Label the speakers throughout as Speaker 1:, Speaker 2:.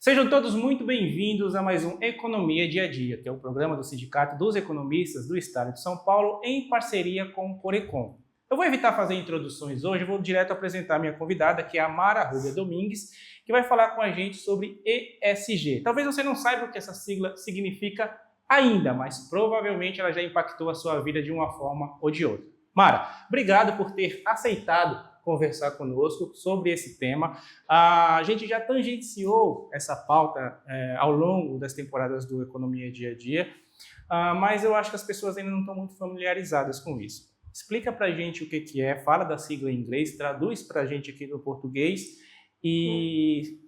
Speaker 1: Sejam todos muito bem-vindos a mais um Economia Dia a Dia, que é o programa do Sindicato dos Economistas do Estado de São Paulo, em parceria com o Corecon. Eu vou evitar fazer introduções hoje, eu vou direto apresentar minha convidada, que é a Mara Rubia Domingues, que vai falar com a gente sobre ESG. Talvez você não saiba o que essa sigla significa ainda, mas provavelmente ela já impactou a sua vida de uma forma ou de outra. Mara, obrigado por ter aceitado conversar conosco sobre esse tema. A gente já tangenciou essa pauta ao longo das temporadas do Economia Dia a Dia, mas eu acho que as pessoas ainda não estão muito familiarizadas com isso. Explica para a gente o que é, fala da sigla em inglês, traduz para a gente aqui no português e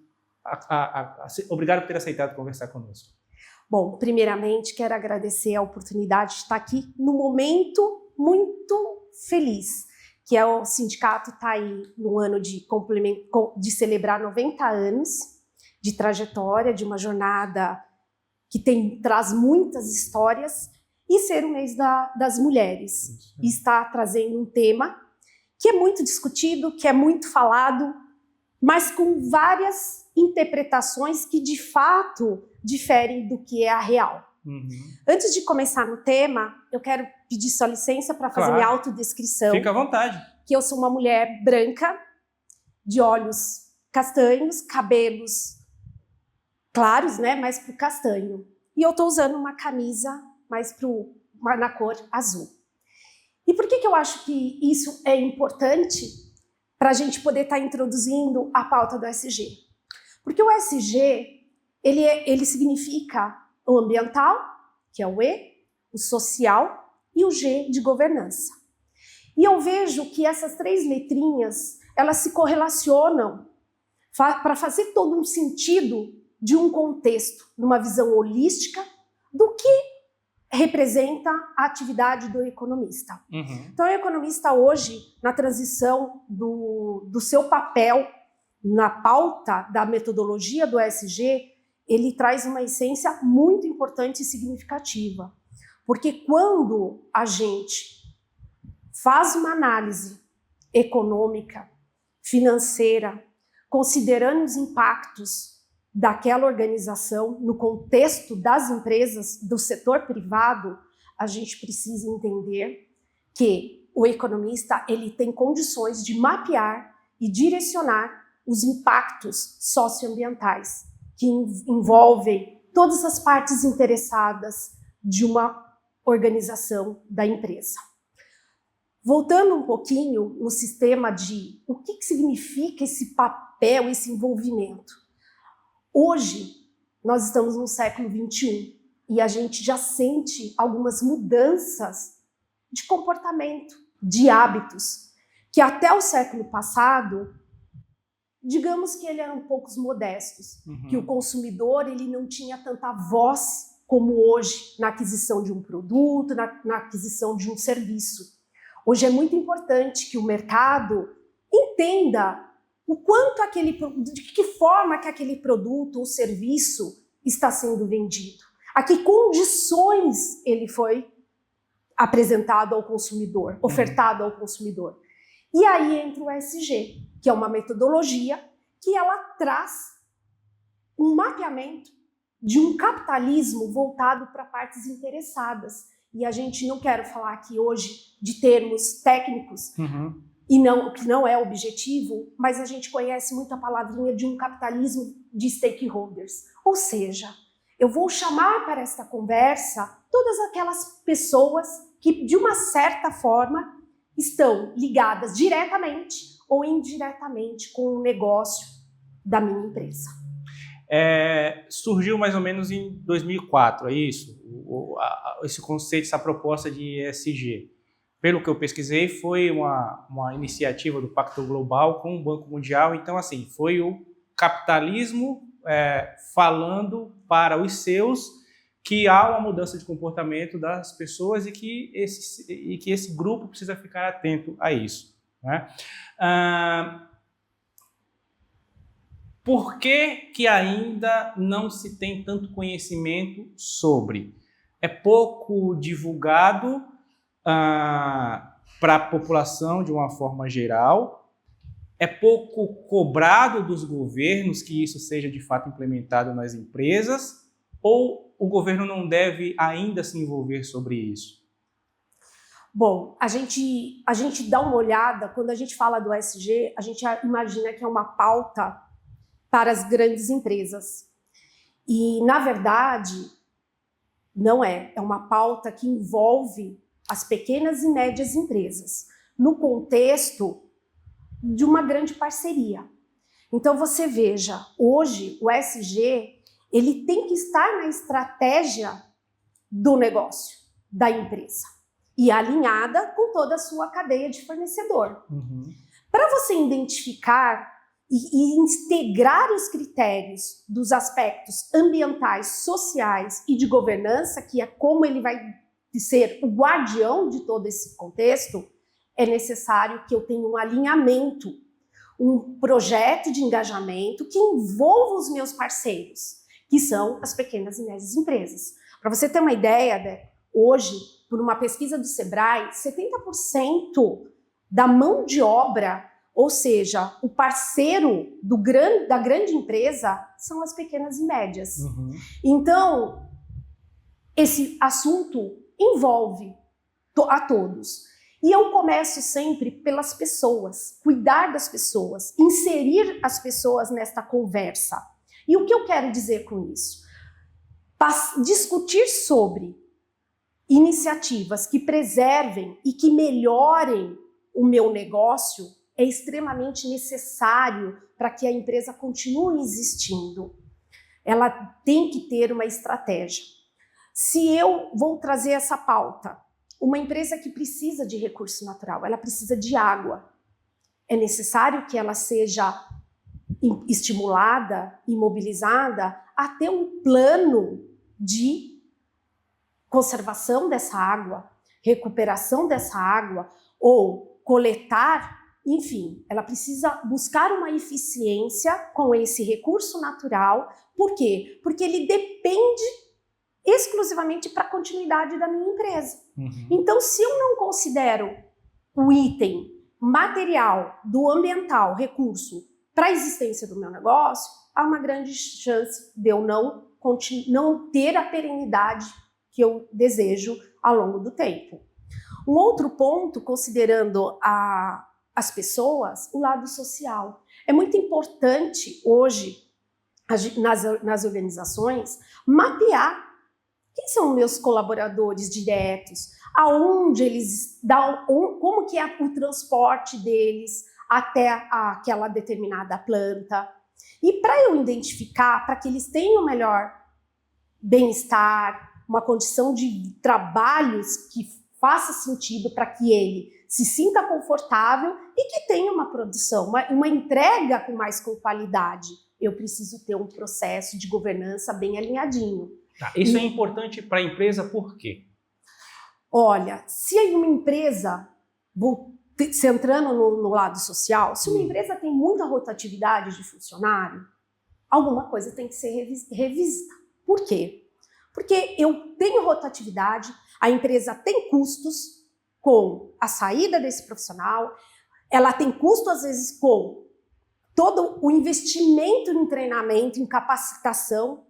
Speaker 1: obrigado por ter aceitado conversar conosco.
Speaker 2: Bom, primeiramente quero agradecer a oportunidade de estar aqui no momento muito feliz, que é o sindicato está aí no ano de celebrar 90 anos de trajetória, de uma jornada que traz muitas histórias, e ser o mês das mulheres. E está trazendo um tema que é muito discutido, que é muito falado, mas com várias interpretações que de fato diferem do que é a real. Antes de começar no tema, eu quero pedir sua licença para fazer minha autodescrição.
Speaker 1: Fica à vontade.
Speaker 2: Que eu sou uma mulher branca, de olhos castanhos, cabelos claros, né, mais para o castanho. E eu estou usando uma camisa mais na cor azul. E por que eu acho que isso é importante para a gente poder estar introduzindo a pauta do ESG? Porque o ESG, ele significa o ambiental, que é o E, o social e o G de governança. E eu vejo que essas três letrinhas, elas se correlacionam para fazer todo um sentido de um contexto, numa visão holística do que representa a atividade do economista. Então, o economista hoje, na transição do seu papel na pauta da metodologia do ESG, ele traz uma essência muito importante e significativa. Porque quando a gente faz uma análise econômica, financeira, considerando os impactos daquela organização no contexto das empresas do setor privado, a gente precisa entender que o economista ele tem condições de mapear e direcionar os impactos socioambientais que envolvem todas as partes interessadas de uma organização da empresa. Voltando um pouquinho no sistema de o que significa esse papel, esse envolvimento. Hoje, nós estamos no século XXI e a gente já sente algumas mudanças de comportamento, de hábitos, que até o século passado, digamos que eles eram poucos modestos, que o consumidor ele não tinha tanta voz como hoje na aquisição de um produto, na aquisição de um serviço. Hoje é muito importante que o mercado entenda o quanto de que forma que aquele produto ou serviço está sendo vendido, a que condições ele foi apresentado ao consumidor, ofertado ao consumidor. E aí entra o ESG, que é uma metodologia que ela traz um mapeamento de um capitalismo voltado para partes interessadas. E a gente não quer falar aqui hoje de termos técnicos, e que não é objetivo, mas a gente conhece muito a palavrinha de um capitalismo de stakeholders. Ou seja, eu vou chamar para esta conversa todas aquelas pessoas que, de uma certa forma, estão ligadas diretamente ou indiretamente com o negócio da minha empresa.
Speaker 1: Surgiu mais ou menos em 2004, é isso? Esse conceito, essa proposta de ESG. Pelo que eu pesquisei, foi uma iniciativa do Pacto Global com o Banco Mundial. Então, assim, foi o capitalismo falando para os seus que há uma mudança de comportamento das pessoas e que esse grupo precisa ficar atento a isso, né? Por que ainda não se tem tanto conhecimento sobre? É pouco divulgado para a população de uma forma geral, É pouco cobrado dos governos que isso seja de fato implementado nas empresas? Ou o governo não deve ainda se envolver sobre isso?
Speaker 2: Bom, a gente dá uma olhada, quando a gente fala do ESG, a gente imagina que é uma pauta para as grandes empresas. E, na verdade, não é. É uma pauta que envolve as pequenas e médias empresas, no contexto de uma grande parceria. Então, você veja, hoje o ESG, ele tem que estar na estratégia do negócio, da empresa, e alinhada com toda a sua cadeia de fornecedor. Para você identificar e integrar os critérios dos aspectos ambientais, sociais e de governança, que é como ele vai ser o guardião de todo esse contexto, é necessário que eu tenha um alinhamento, um projeto de engajamento que envolva os meus parceiros, que são as pequenas e médias empresas. Para você ter uma ideia, né, hoje, por uma pesquisa do Sebrae, 70% da mão de obra, ou seja, o parceiro da grande empresa, são as pequenas e médias. Então, esse assunto envolve a todos. E eu começo sempre pelas pessoas, cuidar das pessoas, inserir as pessoas nesta conversa. E o que eu quero dizer com isso? Discutir sobre iniciativas que preservem e que melhorem o meu negócio é extremamente necessário para que a empresa continue existindo. Ela tem que ter uma estratégia. Se eu vou trazer essa pauta, uma empresa que precisa de recurso natural, ela precisa de água. É necessário que ela seja estimulada e mobilizada a ter um plano de conservação dessa água, recuperação dessa água, ou coletar, enfim, ela precisa buscar uma eficiência com esse recurso natural. Por quê? Porque ele depende exclusivamente para a continuidade da minha empresa. Então, se eu não considero o item material do ambiental, recurso, para a existência do meu negócio, há uma grande chance de eu não ter a perenidade que eu desejo ao longo do tempo. Um outro ponto, considerando as pessoas, o lado social. É muito importante hoje, nas organizações, mapear quem são meus colaboradores diretos, aonde eles dão, como que é o transporte deles até aquela determinada planta. E para eu identificar, para que eles tenham melhor bem-estar, uma condição de trabalhos que faça sentido para que ele se sinta confortável e que tenha uma produção, uma entrega com mais qualidade, eu preciso ter um processo de governança bem alinhadinho.
Speaker 1: Isso é importante para a empresa por quê?
Speaker 2: Olha, se uma empresa, centrando no lado social, se uma empresa tem muita rotatividade de funcionário, alguma coisa tem que ser revista. Por quê? Porque eu tenho rotatividade, a empresa tem custos com a saída desse profissional, ela tem custo, às vezes, com todo o investimento em treinamento, em capacitação.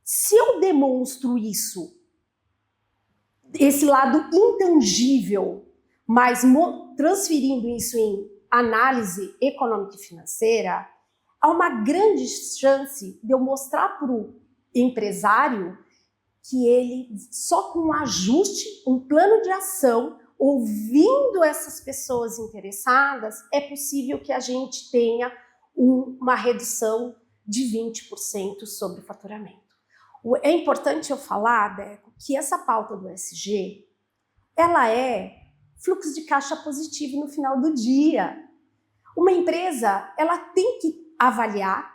Speaker 2: Se eu demonstro isso, esse lado intangível, mas transferindo isso em análise econômica e financeira, há uma grande chance de eu mostrar para o empresário que ele, só com um ajuste, um plano de ação, ouvindo essas pessoas interessadas, é possível que a gente tenha uma redução de 20% sobre o faturamento. É importante eu falar, Deco, que essa pauta do ESG, ela é fluxo de caixa positivo no final do dia. Uma empresa, ela tem que avaliar,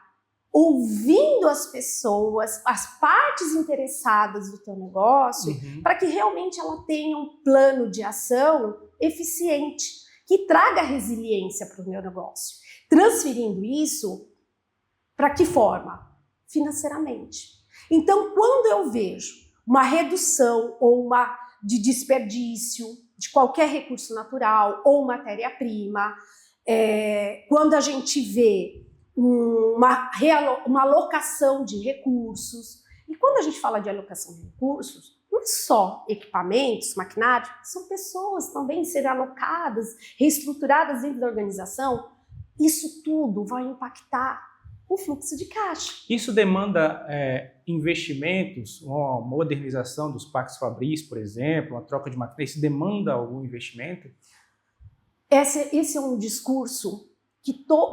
Speaker 2: ouvindo as pessoas, as partes interessadas do teu negócio, para que realmente ela tenha um plano de ação eficiente, que traga resiliência para o meu negócio. Transferindo isso, para que forma? Financeiramente. Então, quando eu vejo uma redução ou de desperdício de qualquer recurso natural ou matéria-prima, quando a gente vê uma alocação de recursos. E quando a gente fala de alocação de recursos, não é só equipamentos, maquinário, são pessoas também serem alocadas, reestruturadas dentro da organização. Isso tudo vai impactar o fluxo de caixa.
Speaker 1: Isso demanda investimentos, uma modernização dos parques fabris, por exemplo, uma troca de maquinário. Isso demanda algum investimento?
Speaker 2: Esse é um discurso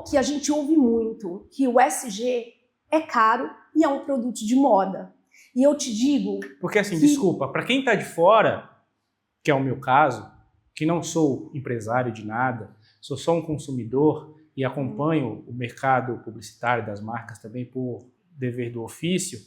Speaker 2: que a gente ouve muito, que o ESG é caro e é um produto de moda. E eu te digo...
Speaker 1: Porque assim, desculpa, para quem está de fora, que é o meu caso, que não sou empresário de nada, sou só um consumidor e acompanho o mercado publicitário das marcas também por dever do ofício,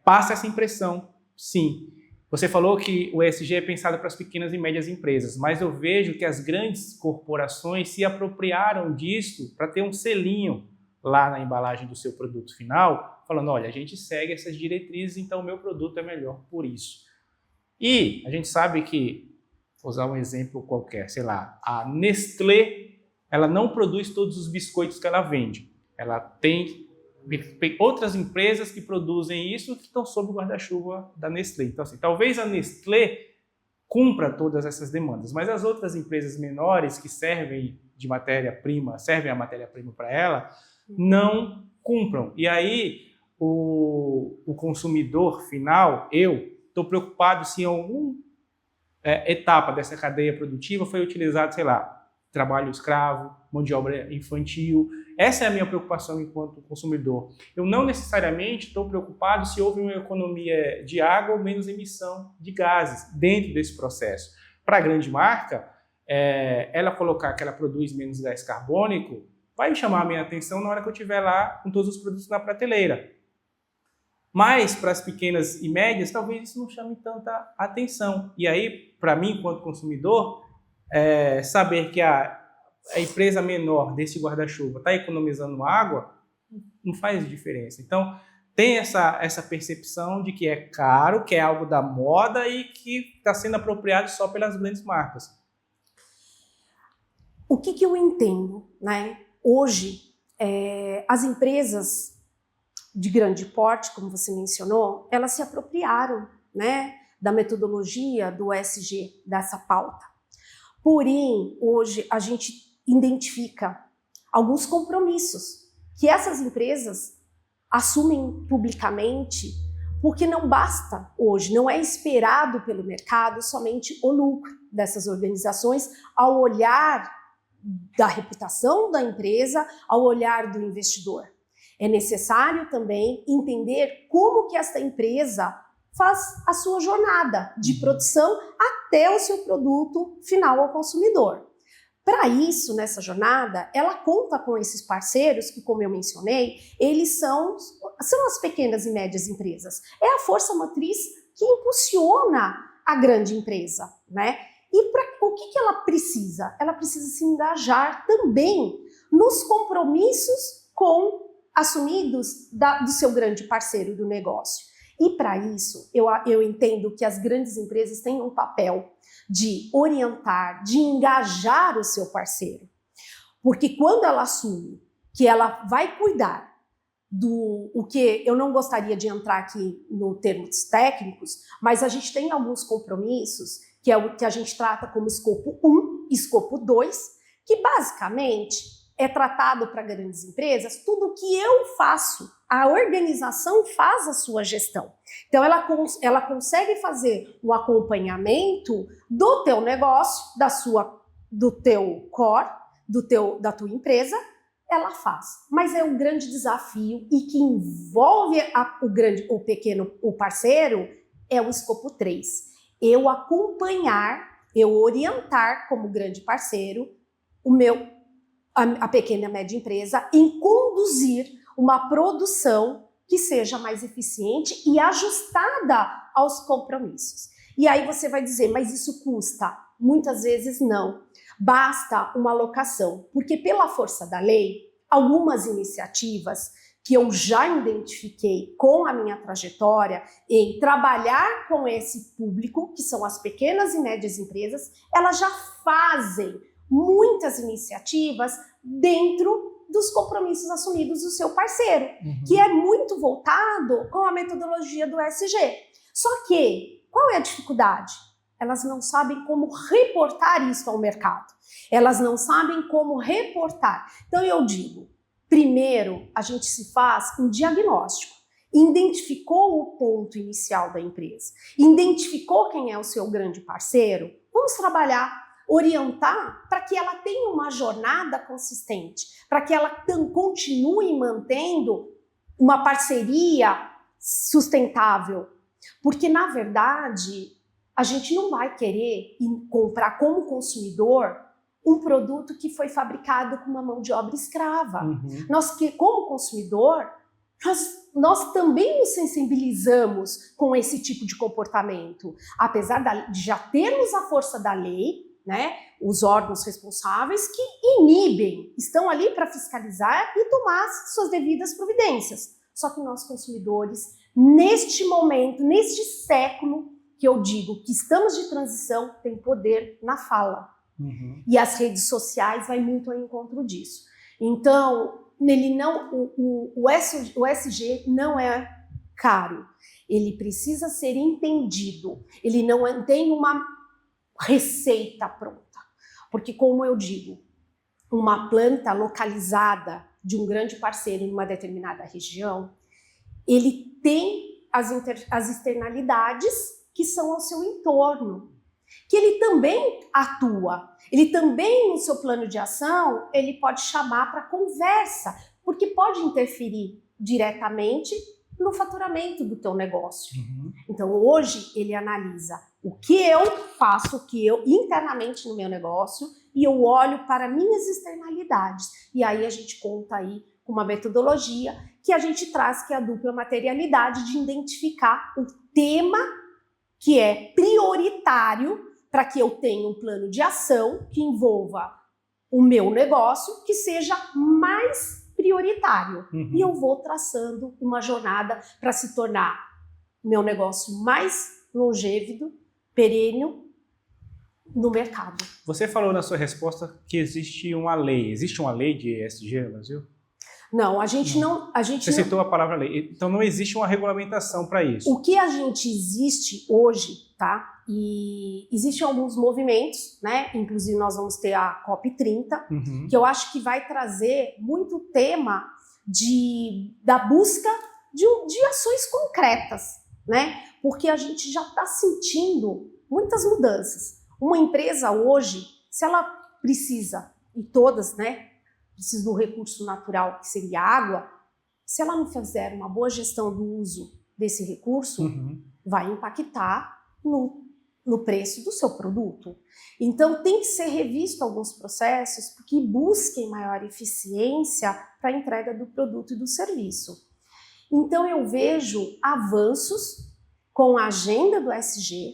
Speaker 1: passa essa impressão, sim. Você falou que o ESG é pensado para as pequenas e médias empresas, mas eu vejo que as grandes corporações se apropriaram disso para ter um selinho lá na embalagem do seu produto final, falando, olha, a gente segue essas diretrizes, então o meu produto é melhor por isso. E a gente sabe que, vou usar um exemplo qualquer, sei lá, a Nestlé, ela não produz todos os biscoitos que ela vende. Ela tem outras empresas que produzem isso que estão sob o guarda-chuva da Nestlé. Então, assim, talvez a Nestlé cumpra todas essas demandas, mas as outras empresas menores que servem de matéria-prima, servem a matéria-prima para ela, não cumpram. E aí, o consumidor final, eu estou preocupado se em alguma etapa dessa cadeia produtiva foi utilizado, sei lá, trabalho escravo, mão de obra infantil. Essa é a minha preocupação enquanto consumidor. Eu não necessariamente estou preocupado se houve uma economia de água ou menos emissão de gases dentro desse processo. Para a grande marca, ela colocar que ela produz menos gás carbônico vai chamar a minha atenção na hora que eu estiver lá com todos os produtos na prateleira. Mas para as pequenas e médias, talvez isso não chame tanta atenção. E aí, para mim, enquanto consumidor, saber que a empresa menor desse guarda-chuva está economizando água, não faz diferença. Então, tem essa percepção de que é caro, que é algo da moda e que está sendo apropriado só pelas grandes marcas.
Speaker 2: O que eu entendo, né? Hoje, as empresas de grande porte, como você mencionou, elas se apropriaram, né, da metodologia do ESG, dessa pauta. Porém, hoje a gente identifica alguns compromissos que essas empresas assumem publicamente, porque não basta hoje, não é esperado pelo mercado somente o lucro dessas organizações ao olhar da reputação da empresa, ao olhar do investidor. É necessário também entender como que esta empresa faz a sua jornada de produção até o seu produto final ao consumidor. Para isso, nessa jornada, ela conta com esses parceiros que, como eu mencionei, eles são as pequenas e médias empresas. É a força motriz que impulsiona a grande empresa, né? E o que ela precisa? Ela precisa se engajar também nos compromissos assumidos do seu grande parceiro do negócio. E para isso, eu entendo que as grandes empresas têm um papel de orientar, de engajar o seu parceiro. Porque quando ela assume que ela vai cuidar o que eu não gostaria de entrar aqui no termos técnicos, mas a gente tem alguns compromissos, que é o que a gente trata como escopo 1, escopo 2, que basicamente é tratado para grandes empresas, tudo que eu faço, a organização faz a sua gestão. Então, ela consegue fazer um acompanhamento do teu negócio, do teu core, da tua empresa, ela faz. Mas é um grande desafio e que envolve o parceiro é o escopo 3. Eu acompanhar, eu orientar como grande parceiro a pequena e média empresa em conduzir uma produção que seja mais eficiente e ajustada aos compromissos. E aí você vai dizer, mas isso custa? Muitas vezes não. Basta uma alocação, porque pela força da lei, algumas iniciativas que eu já identifiquei com a minha trajetória em trabalhar com esse público, que são as pequenas e médias empresas, elas já fazem muitas iniciativas dentro dos compromissos assumidos do seu parceiro, que é muito voltado com a metodologia do ESG. Só que, qual é a dificuldade? Elas não sabem como reportar isso ao mercado. Elas não sabem como reportar. Então eu digo, primeiro a gente se faz um diagnóstico. Identificou o ponto inicial da empresa, identificou quem é o seu grande parceiro, vamos trabalhar, orientar para que ela tenha uma jornada consistente, para que ela continue mantendo uma parceria sustentável. Porque, na verdade, a gente não vai querer comprar como consumidor um produto que foi fabricado com uma mão de obra escrava. Nós, como consumidor, nós também nos sensibilizamos com esse tipo de comportamento. Apesar de já termos a força da lei, né, os órgãos responsáveis que inibem, estão ali para fiscalizar e tomar suas devidas providências. Só que nós, consumidores, neste momento, neste século, que eu digo que estamos de transição, tem poder na fala. E as redes sociais vai muito ao encontro disso. Então, o ESG não é caro. Ele precisa ser entendido. Ele não tem uma receita pronta. Porque, como eu digo, uma planta localizada de um grande parceiro em uma determinada região, ele tem as externalidades que são ao seu entorno, que ele também atua, ele também, no seu plano de ação, ele pode chamar para conversa, porque pode interferir diretamente no faturamento do teu negócio. Então, hoje, ele analisa o que eu faço, o que eu internamente no meu negócio, e eu olho para minhas externalidades. E aí a gente conta aí com uma metodologia que a gente traz, que é a dupla materialidade, de identificar o tema que é prioritário para que eu tenha um plano de ação que envolva o meu negócio, que seja mais prioritário. E eu vou traçando uma jornada para se tornar meu negócio mais longevo, perene no mercado.
Speaker 1: Você falou na sua resposta que existe uma lei. Existe uma lei de ESG no Brasil?
Speaker 2: Não, a gente não...
Speaker 1: Você citou a palavra lei. Então não existe uma regulamentação para isso.
Speaker 2: O que a gente existe hoje, tá? E existem alguns movimentos, né? Inclusive nós vamos ter a COP30, que eu acho que vai trazer muito tema da busca de ações concretas, né? Porque a gente já está sentindo muitas mudanças. Uma empresa hoje, se ela precisa, e todas, né? Precisa do recurso natural, que seria a água, se ela não fizer uma boa gestão do uso desse recurso, vai impactar no preço do seu produto. Então, tem que ser revisto alguns processos que busquem maior eficiência para a entrega do produto e do serviço. Então, eu vejo avanços com a agenda do ESG,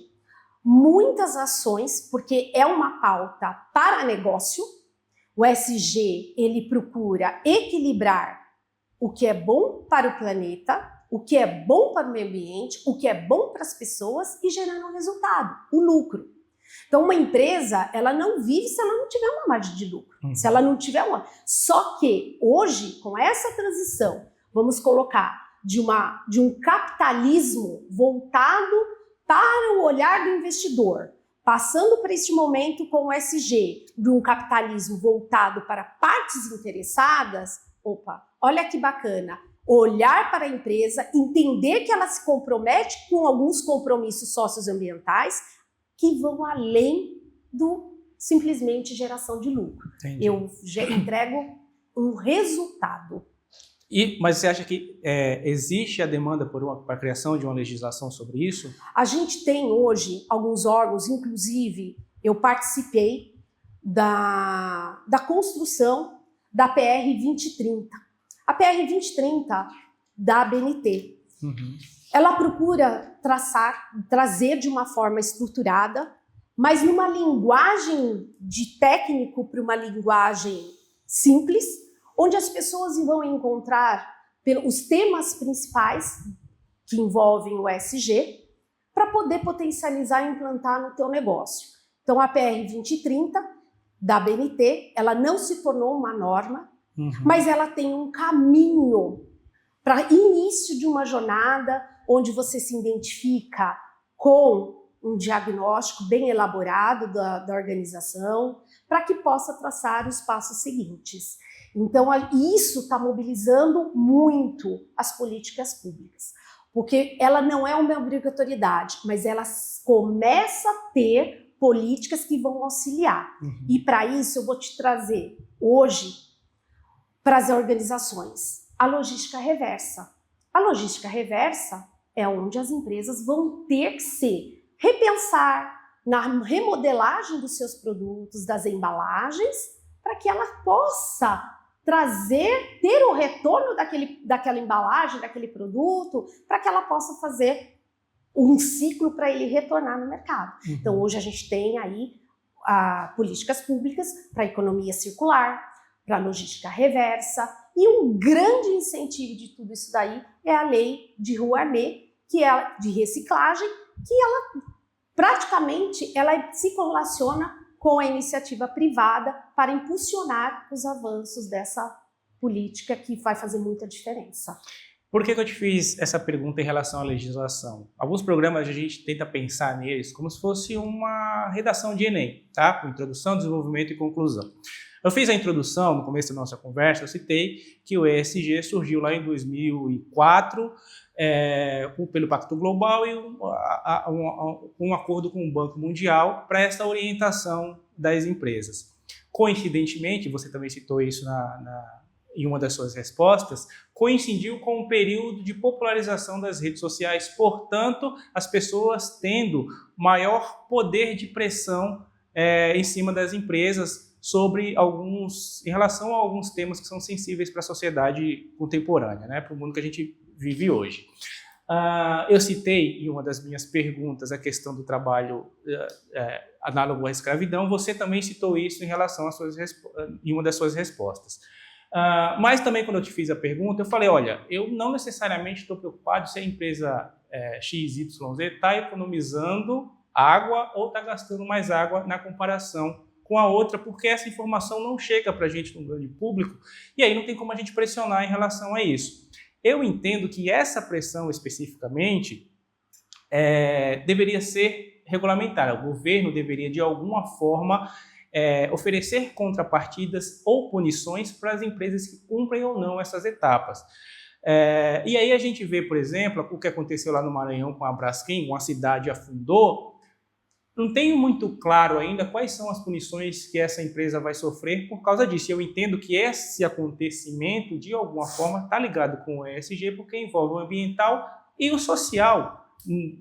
Speaker 2: muitas ações, porque é uma pauta para negócio. O ESG, ele procura equilibrar o que é bom para o planeta, o que é bom para o meio ambiente, o que é bom para as pessoas e gerando um resultado, o lucro. Então, uma empresa, ela não vive se ela não tiver uma margem de lucro, se ela não tiver uma... Só que hoje, com essa transição, vamos colocar de um capitalismo voltado para o olhar do investidor, passando por este momento com o ESG, de um capitalismo voltado para partes interessadas, olha que bacana, olhar para a empresa, entender que ela se compromete com alguns compromissos socioambientais que vão além do simplesmente geração de lucro.
Speaker 1: Entendi.
Speaker 2: Eu entrego um resultado.
Speaker 1: Mas você acha que existe a demanda para a criação de uma legislação sobre isso?
Speaker 2: A gente tem hoje alguns órgãos, inclusive eu participei da construção da PR 2030. A PR 2030 da ABNT. Ela procura trazer de uma forma estruturada, mas numa linguagem de técnico para uma linguagem simples, onde as pessoas vão encontrar os temas principais que envolvem o ESG para poder potencializar e implantar no teu negócio. Então, a PR 2030 da ABNT, ela não se tornou uma norma, mas ela tem um caminho para início de uma jornada onde você se identifica com um diagnóstico bem elaborado da organização, para que possa traçar os passos seguintes. Então, isso está mobilizando muito as políticas públicas, porque ela não é uma obrigatoriedade, mas ela começa a ter políticas que vão auxiliar. E para isso eu vou te trazer hoje, para as organizações, a logística reversa. A logística reversa é onde as empresas vão ter que se repensar na remodelagem dos seus produtos, das embalagens, para que ela possa ter o retorno daquela embalagem, daquele produto, para que ela possa fazer um ciclo para ele retornar no mercado. Então, hoje a gente tem aí políticas públicas para a economia circular, para a logística reversa, e um grande incentivo de tudo isso daí é a lei de Rouanet, que é de reciclagem, que ela praticamente se correlaciona com a iniciativa privada para impulsionar os avanços dessa política que vai fazer muita diferença.
Speaker 1: Por que eu te fiz essa pergunta em relação à legislação? Alguns programas a gente tenta pensar neles como se fosse uma redação de Enem, tá? Com introdução, desenvolvimento e conclusão. Eu fiz a introdução, no começo da nossa conversa, eu citei que o ESG surgiu lá em 2004, pelo Pacto Global e um acordo com o Banco Mundial para essa orientação das empresas. Coincidentemente, você também citou isso em uma das suas respostas, coincidiu com um período de popularização das redes sociais, portanto, as pessoas tendo maior poder de pressão em cima das empresas em relação a alguns temas que são sensíveis para a sociedade contemporânea, né, para o mundo que a gente vive hoje. Eu citei em uma das minhas perguntas a questão do trabalho análogo à escravidão, você também citou isso em relação em uma das suas respostas. Mas também quando eu te fiz a pergunta, eu falei, olha, eu não necessariamente estou preocupado se a empresa XYZ está economizando água ou está gastando mais água na comparação com a outra, porque essa informação não chega para a gente no grande público, e aí não tem como a gente pressionar em relação a isso. Eu entendo que essa pressão especificamente deveria ser regulamentar. O governo deveria, de alguma forma, oferecer contrapartidas ou punições para as empresas que cumprem ou não essas etapas. E aí a gente vê, por exemplo, o que aconteceu lá no Maranhão com a Braskem, uma cidade afundou. Não tenho muito claro ainda quais são as punições que essa empresa vai sofrer por causa disso. Eu entendo que esse acontecimento, de alguma forma, está ligado com o ESG, porque envolve o ambiental e o social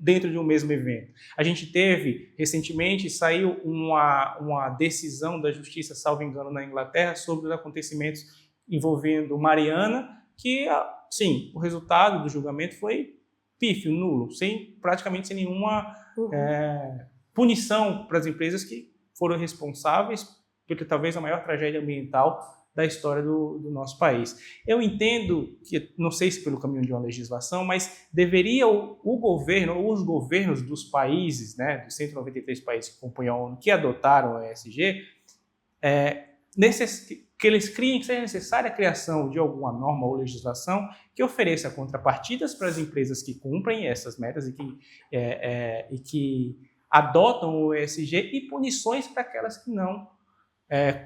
Speaker 1: dentro de um mesmo evento. A gente teve, recentemente, saiu uma decisão da Justiça, salvo engano, na Inglaterra, sobre os acontecimentos envolvendo Mariana, que, sim, o resultado do julgamento foi pífio, nulo, praticamente sem nenhuma punição para as empresas que foram responsáveis por talvez a maior tragédia ambiental da história do nosso país. Eu entendo que, não sei se pelo caminho de uma legislação, mas deveria o governo, ou os governos dos países, né, dos 193 países que compõem a ONU, que adotaram o ESG, que eles criem que seja necessária a criação de alguma norma ou legislação que ofereça contrapartidas para as empresas que cumprem essas metas e que adotam o ESG e punições para aquelas que não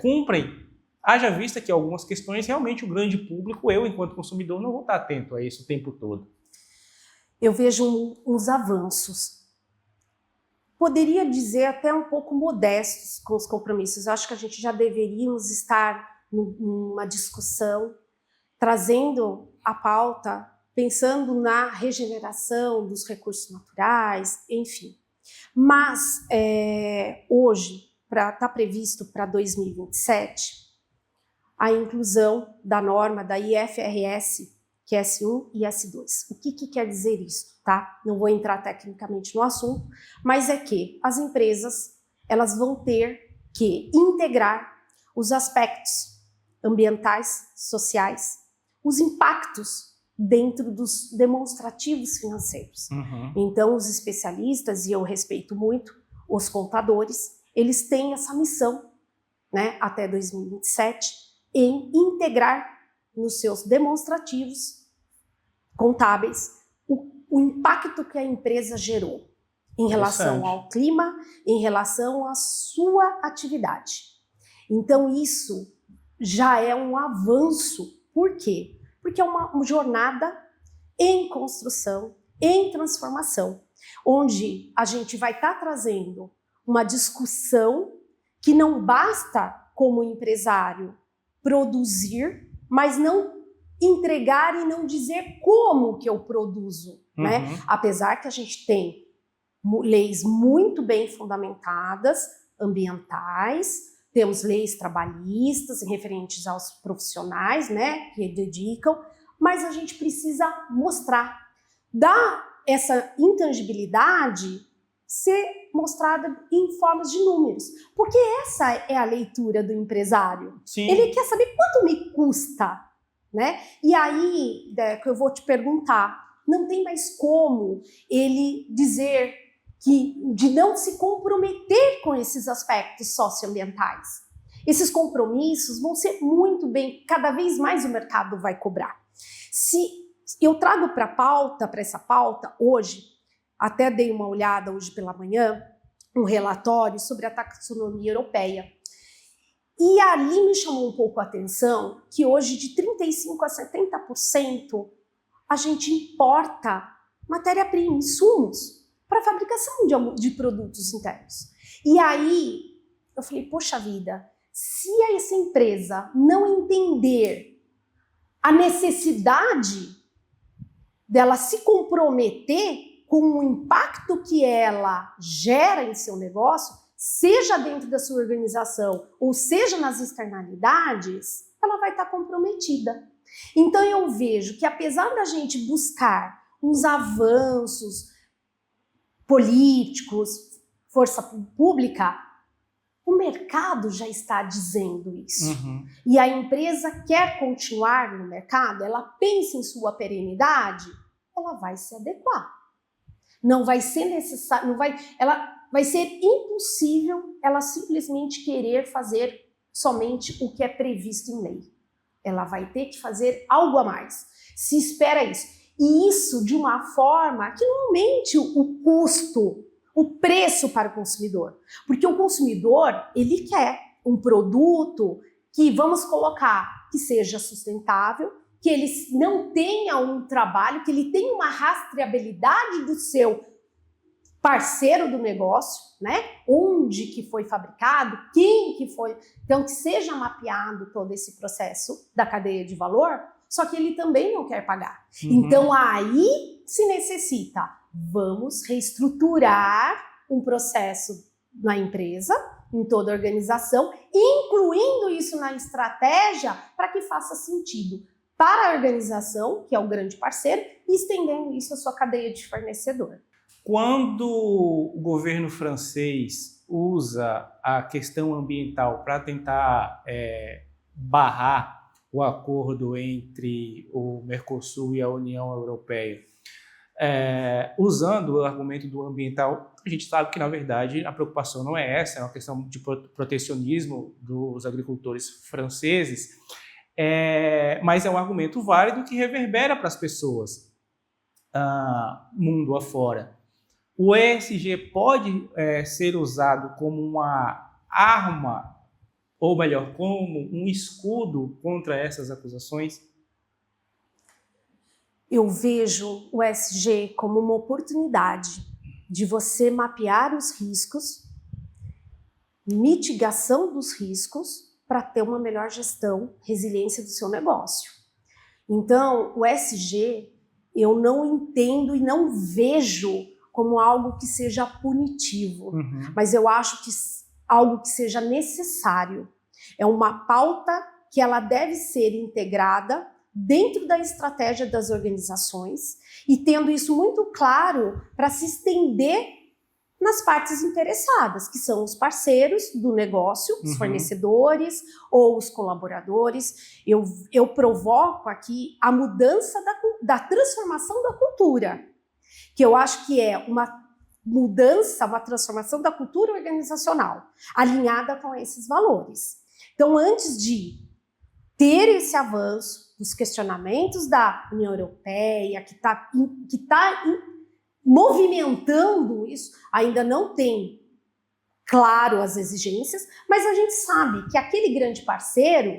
Speaker 1: cumprem. Haja vista que algumas questões, realmente o grande público, eu enquanto consumidor, não vou estar atento a isso o tempo todo.
Speaker 2: Eu vejo uns avanços. Poderia dizer até um pouco modestos com os compromissos. Eu acho que a gente já deveríamos estar numa discussão, trazendo a pauta, pensando na regeneração dos recursos naturais, enfim. Mas, hoje, está previsto para 2027, a inclusão da norma da IFRS, que é S1 e S2. O que quer dizer isso, tá? Não vou entrar tecnicamente no assunto, mas é que as empresas elas vão ter que integrar os aspectos ambientais, sociais, os impactos dentro dos demonstrativos financeiros. Então, os especialistas, e eu respeito muito os contadores, eles têm essa missão né, até 2027, em integrar nos seus demonstrativos contábeis o impacto que a empresa gerou em relação ao clima, em relação à sua atividade. Então, isso já é um avanço. Por quê? Porque é uma jornada em construção, em transformação, onde a gente vai estar trazendo uma discussão que não basta, como empresário, produzir, mas não entregar e não dizer como que eu produzo, né? Apesar que a gente tem leis muito bem fundamentadas, ambientais, temos leis trabalhistas referentes aos profissionais, né, que dedicam, mas a gente precisa mostrar, dar essa intangibilidade ser mostrada em formas de números, porque essa é a leitura do empresário.
Speaker 1: Sim.
Speaker 2: Ele quer saber quanto me custa, né? E aí, Deco, eu vou te perguntar, não tem mais como ele dizer de não se comprometer com esses aspectos socioambientais. Esses compromissos vão ser muito bem, cada vez mais o mercado vai cobrar. Se eu trago para essa pauta, hoje, até dei uma olhada hoje pela manhã, um relatório sobre a taxonomia europeia. E ali me chamou um pouco a atenção que hoje de 35% a 70% a gente importa matéria-prima, insumos, para a fabricação de produtos internos. E aí eu falei, poxa vida, se essa empresa não entender a necessidade dela se comprometer com o impacto que ela gera em seu negócio, seja dentro da sua organização ou seja nas externalidades, ela vai estar comprometida. Então eu vejo que apesar da gente buscar uns avanços políticos, força pública, o mercado já está dizendo isso. E a empresa quer continuar no mercado, ela pensa em sua perenidade, ela vai se adequar. Não vai ser necessário, vai ser impossível ela simplesmente querer fazer somente o que é previsto em lei. Ela vai ter que fazer algo a mais. Se espera isso. E isso de uma forma que não aumente o custo, o preço para o consumidor. Porque o consumidor, ele quer um produto que, vamos colocar, que seja sustentável, que ele não tenha um trabalho, que ele tenha uma rastreabilidade do seu parceiro do negócio, né? Onde que foi fabricado, quem que foi. Então, que seja mapeado todo esse processo da cadeia de valor, só que ele também não quer pagar. Então, aí se necessita, vamos reestruturar um processo na empresa, em toda a organização, incluindo isso na estratégia para que faça sentido para a organização, que é o grande parceiro, e estendendo isso à sua cadeia de fornecedor.
Speaker 1: Quando o governo francês usa a questão ambiental para tentar barrar o acordo entre o Mercosul e a União Europeia, usando o argumento do ambiental, a gente sabe que, na verdade, a preocupação não é essa, é uma questão de protecionismo dos agricultores franceses, mas é um argumento válido que reverbera para as pessoas mundo afora. O ESG pode ser usado como uma arma, ou melhor, como um escudo contra essas acusações?
Speaker 2: Eu vejo o ESG como uma oportunidade de você mapear os riscos, mitigação dos riscos, para ter uma melhor gestão, resiliência do seu negócio. Então, o ESG, eu não entendo e não vejo como algo que seja punitivo, mas eu acho que algo que seja necessário. É uma pauta que ela deve ser integrada dentro da estratégia das organizações e tendo isso muito claro para se estender nas partes interessadas, que são os parceiros do negócio, os fornecedores ou os colaboradores. Eu provoco aqui a mudança da transformação da cultura, que eu acho que é uma mudança, uma transformação da cultura organizacional, alinhada com esses valores. Então, antes de ter esse avanço dos questionamentos da União Europeia, que tá movimentando isso, ainda não tem claro as exigências, mas a gente sabe que aquele grande parceiro,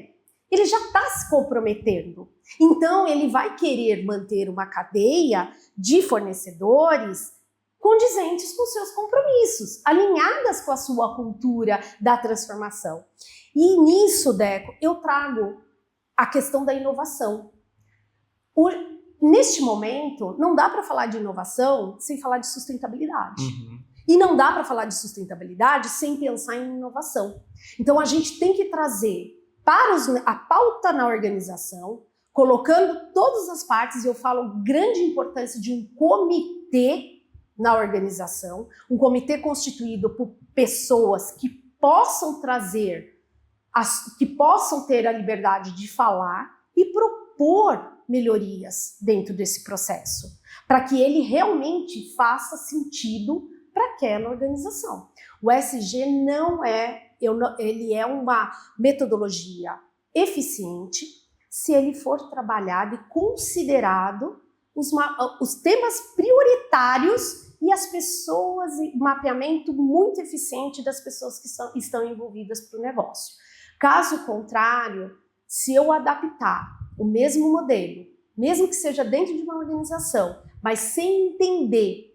Speaker 2: ele já está se comprometendo. Então, ele vai querer manter uma cadeia de fornecedores condizentes com seus compromissos, alinhadas com a sua cultura da transformação. E nisso, Deco, eu trago a questão da inovação. Neste momento, não dá para falar de inovação sem falar de sustentabilidade. E não dá para falar de sustentabilidade sem pensar em inovação. Então, a gente tem que trazer para a pauta na organização, colocando todas as partes, e eu falo grande importância de um comitê na organização, um comitê constituído por pessoas que possam trazer, que possam ter a liberdade de falar e propor melhorias dentro desse processo, para que ele realmente faça sentido para aquela organização. O ESG ele é uma metodologia eficiente se ele for trabalhado e considerado os temas prioritários e as pessoas, mapeamento muito eficiente das pessoas que estão envolvidas para o negócio. Caso contrário, se eu adaptar o mesmo modelo, mesmo que seja dentro de uma organização, mas sem entender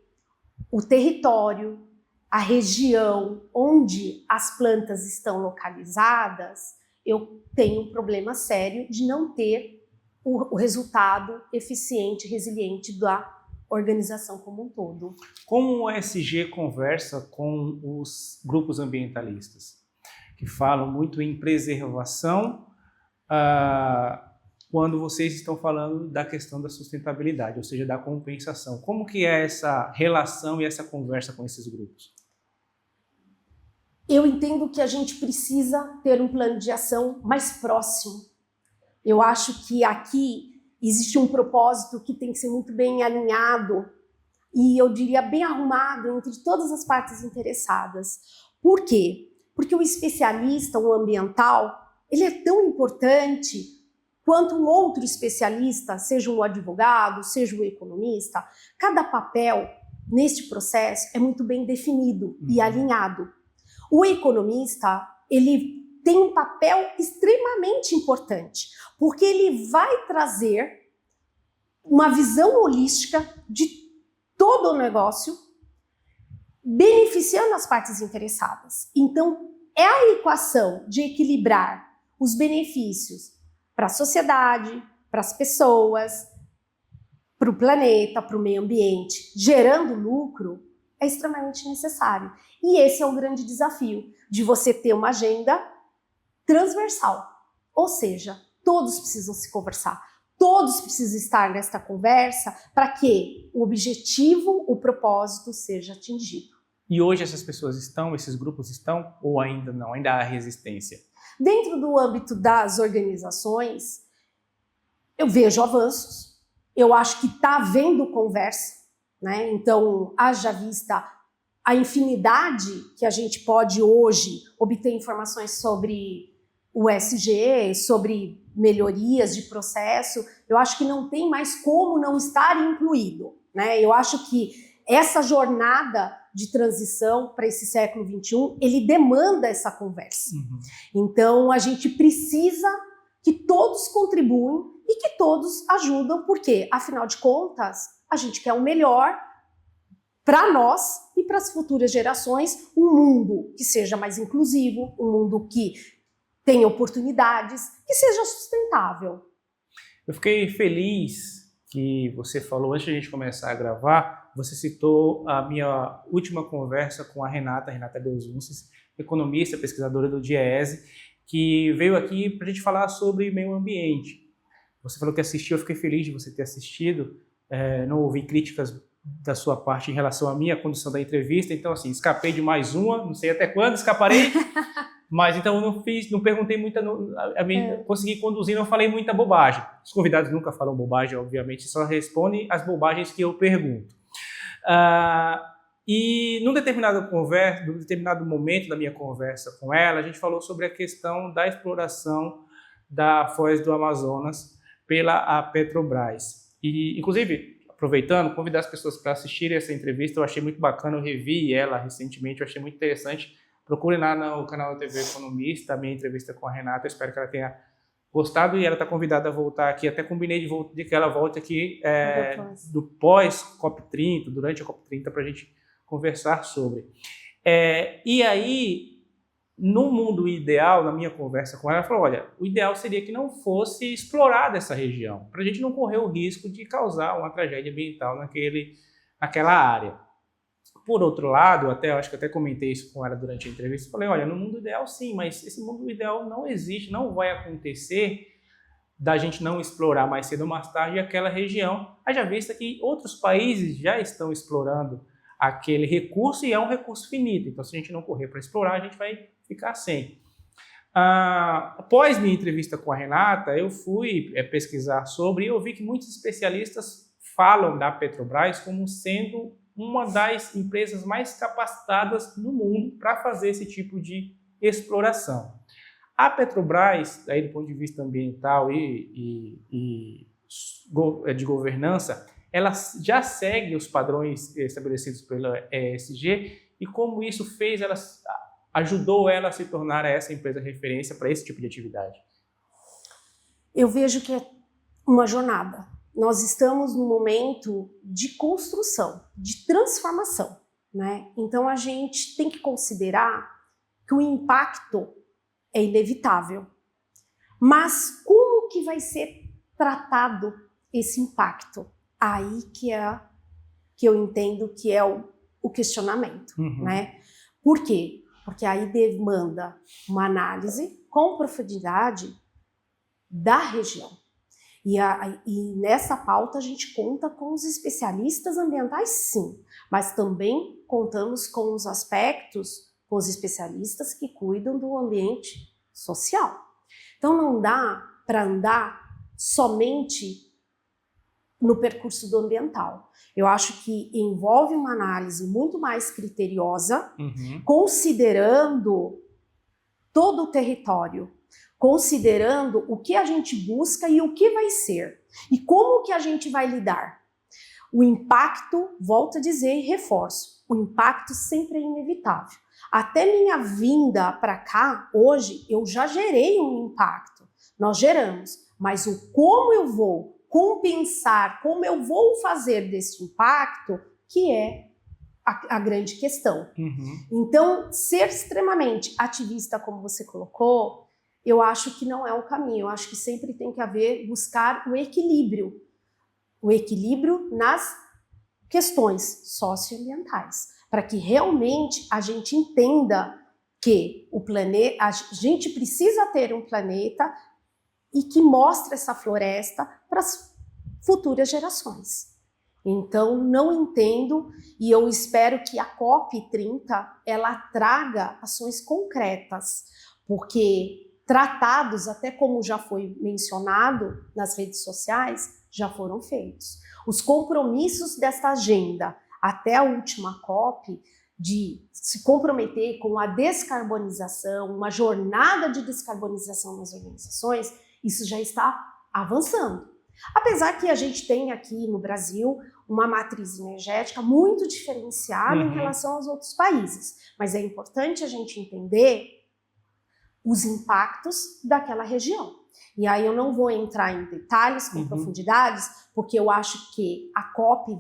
Speaker 2: o território, a região onde as plantas estão localizadas, eu tenho um problema sério de não ter o resultado eficiente, resiliente da organização como um todo.
Speaker 1: Como o ESG conversa com os grupos ambientalistas, que falam muito em preservação, quando vocês estão falando da questão da sustentabilidade, ou seja, da compensação? Como que é essa relação e essa conversa com esses grupos?
Speaker 2: Eu entendo que a gente precisa ter um plano de ação mais próximo. Eu acho que aqui existe um propósito que tem que ser muito bem alinhado e, eu diria, bem arrumado entre todas as partes interessadas. Por quê? Porque o especialista, o ambiental, ele é tão importante quanto um outro especialista, seja um advogado, seja um economista. Cada papel neste processo é muito bem definido e alinhado. O economista, ele tem um papel extremamente importante, porque ele vai trazer uma visão holística de todo o negócio, beneficiando as partes interessadas. Então, é a equação de equilibrar os benefícios para a sociedade, para as pessoas, para o planeta, para o meio ambiente, gerando lucro, é extremamente necessário. E esse é o grande desafio, de você ter uma agenda transversal. Ou seja, todos precisam se conversar, todos precisam estar nesta conversa para que o objetivo, o propósito seja atingido.
Speaker 1: E hoje essas pessoas estão, esses grupos estão, ou ainda não? Ainda há resistência?
Speaker 2: Dentro do âmbito das organizações, eu vejo avanços, eu acho que está havendo conversa, né? Então, haja vista a infinidade que a gente pode hoje obter informações sobre o ESG, sobre melhorias de processo, eu acho que não tem mais como não estar incluído, né? Eu acho que essa jornada de transição para esse século XXI, ele demanda essa conversa. Então, a gente precisa que todos contribuem e que todos ajudam, porque, afinal de contas, a gente quer o melhor para nós e para as futuras gerações, um mundo que seja mais inclusivo, um mundo que tenha oportunidades, que seja sustentável.
Speaker 1: Eu fiquei feliz que você falou, antes de a gente começar a gravar, você citou a minha última conversa com a Renata Belzunces, economista, pesquisadora do DIEESE, que veio aqui para a gente falar sobre meio ambiente. Você falou que assistiu, eu fiquei feliz de você ter assistido, não ouvi críticas da sua parte em relação à minha condução da entrevista, então assim, escapei de mais uma, não sei até quando escaparei, mas então eu não perguntei muita, consegui conduzir, não falei muita bobagem. Os convidados nunca falam bobagem, obviamente, só respondem as bobagens que eu pergunto. E num determinado momento da minha conversa com ela, a gente falou sobre a questão da exploração da Foz do Amazonas pela a Petrobras. E, inclusive, aproveitando, convidar as pessoas para assistirem essa entrevista, eu achei muito bacana, eu revi ela recentemente, eu achei muito interessante. Procure lá no canal da TV Economista, a minha entrevista com a Renata, eu espero que ela tenha gostado e ela está convidada a voltar aqui. Até combinei de que ela volte aqui do pós-COP30, durante a COP30, para a gente conversar sobre. E aí, no mundo ideal, na minha conversa com ela, ela falou, olha, o ideal seria que não fosse explorada essa região, para a gente não correr o risco de causar uma tragédia ambiental naquela área. Por outro lado, acho que até comentei isso com ela durante a entrevista, falei, olha, no mundo ideal sim, mas esse mundo ideal não existe, não vai acontecer da gente não explorar mais cedo ou mais tarde aquela região, haja vista que outros países já estão explorando aquele recurso e é um recurso finito, então se a gente não correr para explorar, a gente vai ficar sem. Após minha entrevista com a Renata, eu fui pesquisar sobre e eu vi que muitos especialistas falam da Petrobras como sendo uma das empresas mais capacitadas no mundo para fazer esse tipo de exploração. A Petrobras, aí do ponto de vista ambiental e de governança, ela já segue os padrões estabelecidos pela ESG e como isso ajudou ela a se tornar essa empresa referência para esse tipo de atividade?
Speaker 2: Eu vejo que é uma jornada. Nós estamos num momento de construção, de transformação, né? Então a gente tem que considerar que o impacto é inevitável. Mas como que vai ser tratado esse impacto? Aí que eu entendo que é o questionamento, né? Por quê? Porque aí demanda uma análise com profundidade da região. E nessa pauta a gente conta com os especialistas ambientais, sim, mas também contamos com os aspectos, com os especialistas que cuidam do ambiente social. Então não dá para andar somente no percurso do ambiental. Eu acho que envolve uma análise muito mais criteriosa, considerando todo o território, considerando o que a gente busca e o que vai ser, e como que a gente vai lidar. O impacto, volto a dizer e reforço, o impacto sempre é inevitável. Até minha vinda para cá, hoje, eu já gerei um impacto, nós geramos, mas o como eu vou compensar, como eu vou fazer desse impacto, que é a grande questão. Então, ser extremamente ativista, como você colocou, eu acho que não é o caminho. Eu acho que sempre tem que buscar o equilíbrio nas questões socioambientais, para que realmente a gente entenda que a gente precisa ter um planeta e que mostre essa floresta para as futuras gerações. Então, não entendo e eu espero que a COP30 ela traga ações concretas, porque tratados, até como já foi mencionado nas redes sociais, já foram feitos. Os compromissos desta agenda até a última COP, de se comprometer com a descarbonização, uma jornada de descarbonização nas organizações, isso já está avançando. Apesar que a gente tem aqui no Brasil uma matriz energética muito diferenciada em relação aos outros países, mas é importante a gente entender os impactos daquela região. E aí eu não vou entrar em detalhes, com profundidades, porque eu acho que a COP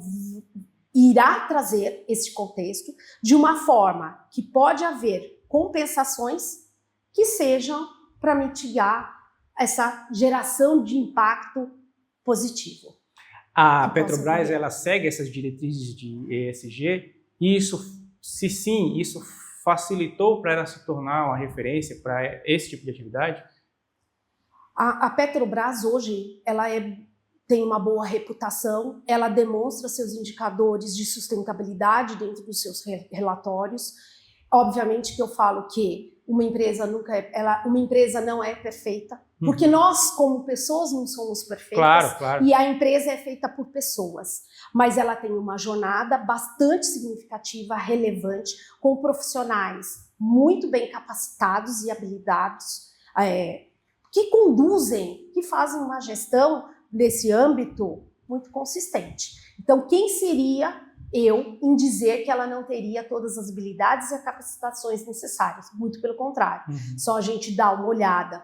Speaker 2: irá trazer esse contexto de uma forma que pode haver compensações que sejam para mitigar essa geração de impacto positivo.
Speaker 1: A Petrobras, ela segue essas diretrizes de ESG e isso facilitou para ela se tornar uma referência para esse tipo de atividade?
Speaker 2: A Petrobras hoje, ela tem uma boa reputação, ela demonstra seus indicadores de sustentabilidade dentro dos seus relatórios. Obviamente que eu falo que uma empresa não é perfeita, Porque nós, como pessoas, não somos perfeitas.
Speaker 1: Claro, claro.
Speaker 2: E a empresa é feita por pessoas. Mas ela tem uma jornada bastante significativa, relevante, com profissionais muito bem capacitados e habilitados, que conduzem, que fazem uma gestão nesse âmbito muito consistente. Então, quem seria eu em dizer que ela não teria todas as habilidades e capacitações necessárias? Muito pelo contrário. Só a gente dá uma olhada,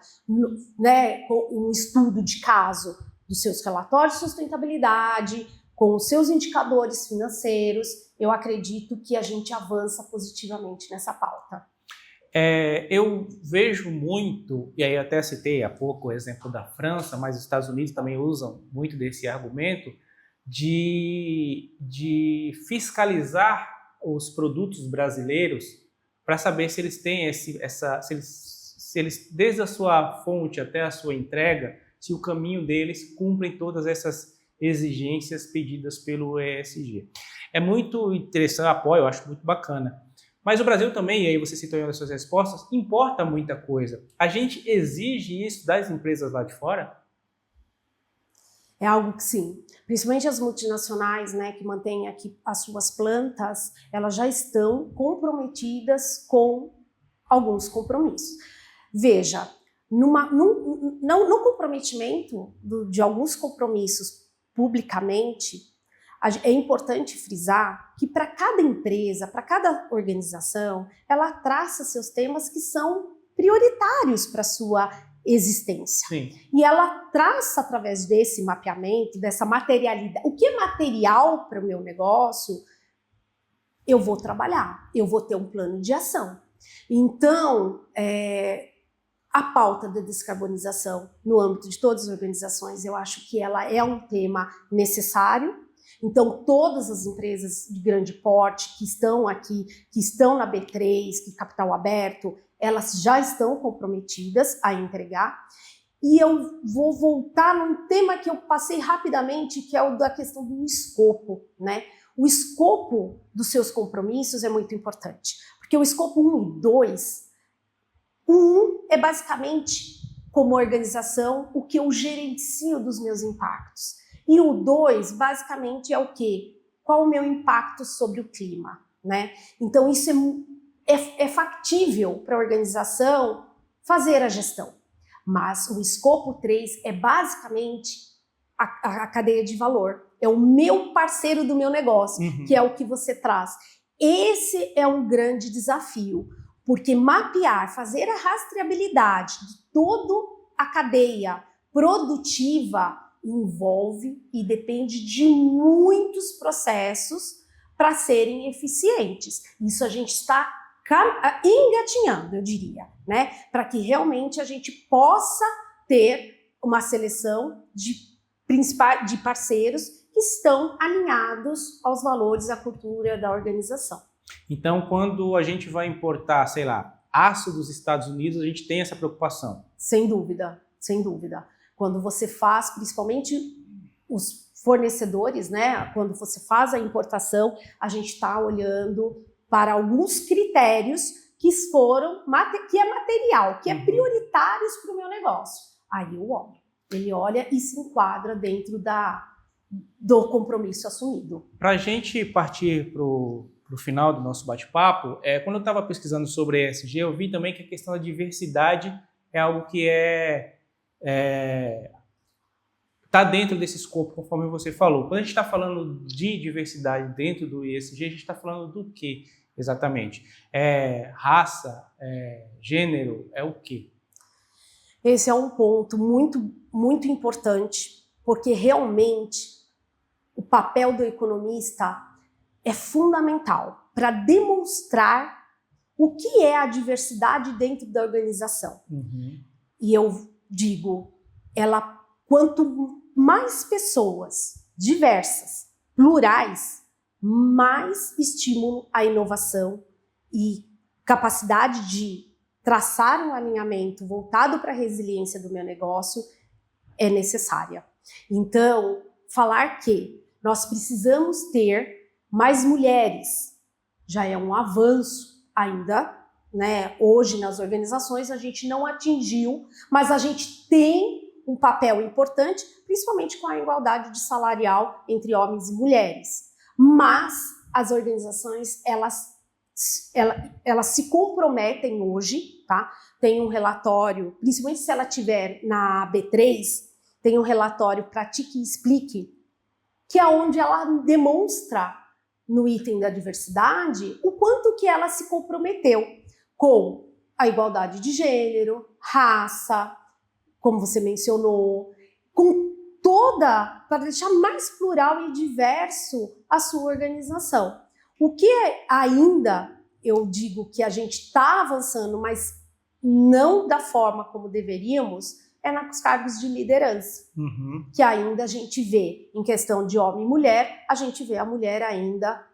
Speaker 2: com um estudo de caso dos seus relatórios de sustentabilidade, com os seus indicadores financeiros, eu acredito que a gente avança positivamente nessa pauta.
Speaker 1: Eu vejo muito, e aí até citei há pouco o exemplo da França, mas os Estados Unidos também usam muito desse argumento de fiscalizar os produtos brasileiros para saber se eles têm se eles, desde a sua fonte até a sua entrega, se o caminho deles cumprem todas essas exigências pedidas pelo ESG. É muito interessante, apoio, eu acho muito bacana. Mas o Brasil também, e aí você citou nas suas respostas, importa muita coisa. A gente exige isso das empresas lá de fora?
Speaker 2: É algo que sim. Principalmente as multinacionais, que mantêm aqui as suas plantas, elas já estão comprometidas com alguns compromissos. Veja, no comprometimento de alguns compromissos publicamente, é importante frisar que para cada empresa, para cada organização, ela traça seus temas que são prioritários para a sua existência.
Speaker 1: Sim.
Speaker 2: E ela traça através desse mapeamento, dessa materialidade. O que é material para o meu negócio, eu vou trabalhar, eu vou ter um plano de ação. Então, a pauta da descarbonização no âmbito de todas as organizações, eu acho que ela é um tema necessário. Então, todas as empresas de grande porte que estão aqui, que estão na B3, que capital aberto, elas já estão comprometidas a entregar. E eu vou voltar num tema que eu passei rapidamente, que é o da questão do escopo, O escopo dos seus compromissos é muito importante, porque o escopo 1 e 2, o 1 é basicamente, como organização, o que eu gerencio dos meus impactos. E o 2, basicamente, é o quê? Qual o meu impacto sobre o clima, Então, isso é factível para a organização fazer a gestão. Mas o escopo 3 é basicamente a cadeia de valor. É o meu parceiro do meu negócio, que é o que você traz. Esse é um grande desafio, porque mapear, fazer a rastreabilidade de toda a cadeia produtiva envolve e depende de muitos processos para serem eficientes. Isso a gente está engatinhando, eu diria, para que realmente a gente possa ter uma seleção de parceiros que estão alinhados aos valores, à cultura da organização.
Speaker 1: Então, quando a gente vai importar, sei lá, aço dos Estados Unidos, a gente tem essa preocupação?
Speaker 2: Sem dúvida, sem dúvida. Quando você faz, principalmente os fornecedores, quando você faz a importação, a gente está olhando para alguns critérios que é material, que é prioritários para o meu negócio. Aí eu olho. Ele olha e se enquadra dentro do compromisso assumido.
Speaker 1: Para a gente partir para o final do nosso bate-papo, quando eu estava pesquisando sobre ESG, eu vi também que a questão da diversidade é algo que está dentro desse escopo, conforme você falou. Quando a gente está falando de diversidade dentro do ESG, a gente está falando do quê exatamente? Raça, gênero, é o quê?
Speaker 2: Esse é um ponto muito, muito importante, porque realmente o papel do economista é fundamental para demonstrar o que é a diversidade dentro da organização. E eu digo, quanto mais pessoas diversas, plurais, mais estímulo à inovação e capacidade de traçar um alinhamento voltado para a resiliência do meu negócio é necessária. Então, falar que nós precisamos ter mais mulheres já é um avanço ainda, né? Hoje nas organizações a gente não atingiu, mas a gente tem um papel importante, principalmente com a igualdade de salarial entre homens e mulheres. Mas as organizações, elas se comprometem hoje, tá? Tem um relatório, principalmente se ela tiver na B3, tem um relatório Pratique e Explique, que é onde ela demonstra no item da diversidade o quanto que ela se comprometeu com a igualdade de gênero, raça, como você mencionou, com toda, para deixar mais plural e diverso a sua organização. O que ainda eu digo que a gente está avançando, mas não da forma como deveríamos, é nos cargos de liderança. Que ainda a gente vê, em questão de homem e mulher, a gente vê a mulher ainda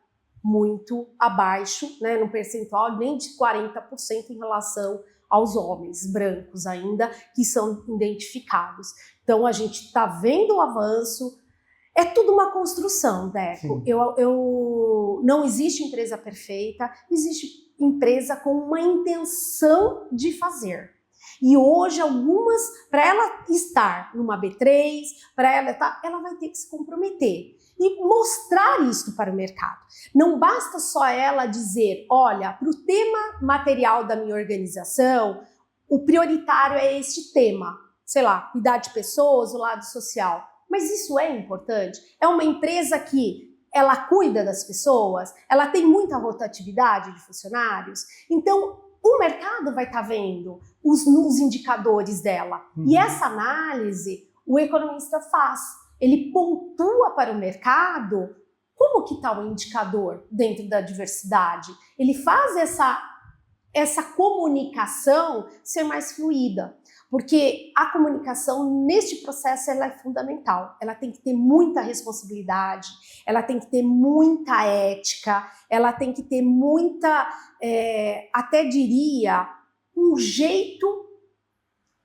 Speaker 2: muito abaixo, né, no percentual nem de 40% em relação aos homens brancos ainda, que são identificados. Então a gente está vendo o avanço, é tudo uma construção, Deco. Não existe empresa perfeita, existe empresa com uma intenção de fazer. E hoje algumas, para ela estar numa B3, para ela vai ter que se comprometer e mostrar isso para o mercado. Não basta só ela dizer, olha, para o tema material da minha organização, o prioritário é este tema, sei lá, cuidar de pessoas, o lado social. Mas isso é importante? É uma empresa que ela cuida das pessoas? Ela tem muita rotatividade de funcionários? Então, o mercado vai estar vendo os indicadores dela. E essa análise o economista faz. Ele pontua para o mercado como que está o indicador dentro da diversidade. Ele faz essa comunicação ser mais fluida. Porque a comunicação, neste processo, ela é fundamental. Ela tem que ter muita responsabilidade, ela tem que ter muita ética, ela tem que ter muita, até diria, um jeito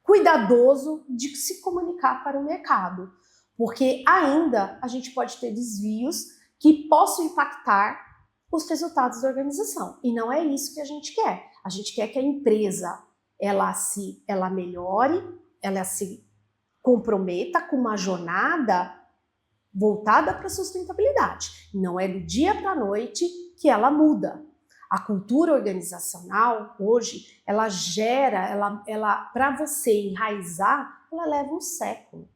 Speaker 2: cuidadoso de se comunicar para o mercado. Porque ainda a gente pode ter desvios que possam impactar os resultados da organização. E não é isso que a gente quer. A gente quer que a empresa ela melhore, ela se comprometa com uma jornada voltada para a sustentabilidade. Não é do dia para a noite que ela muda. A cultura organizacional, hoje, ela gera, para você enraizar, ela leva um século.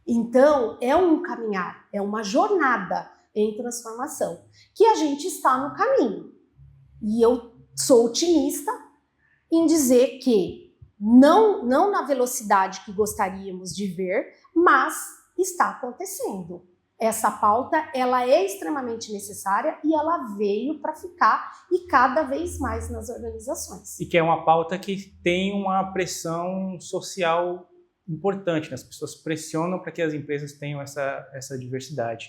Speaker 2: Então, é um caminhar, é uma jornada em transformação, que a gente está no caminho. E eu sou otimista em dizer que não na velocidade que gostaríamos de ver, mas está acontecendo. Essa pauta, ela é extremamente necessária e ela veio para ficar e cada vez mais nas organizações.
Speaker 1: E que é uma pauta que tem uma pressão social importante, né? As pessoas pressionam para que as empresas tenham essa diversidade.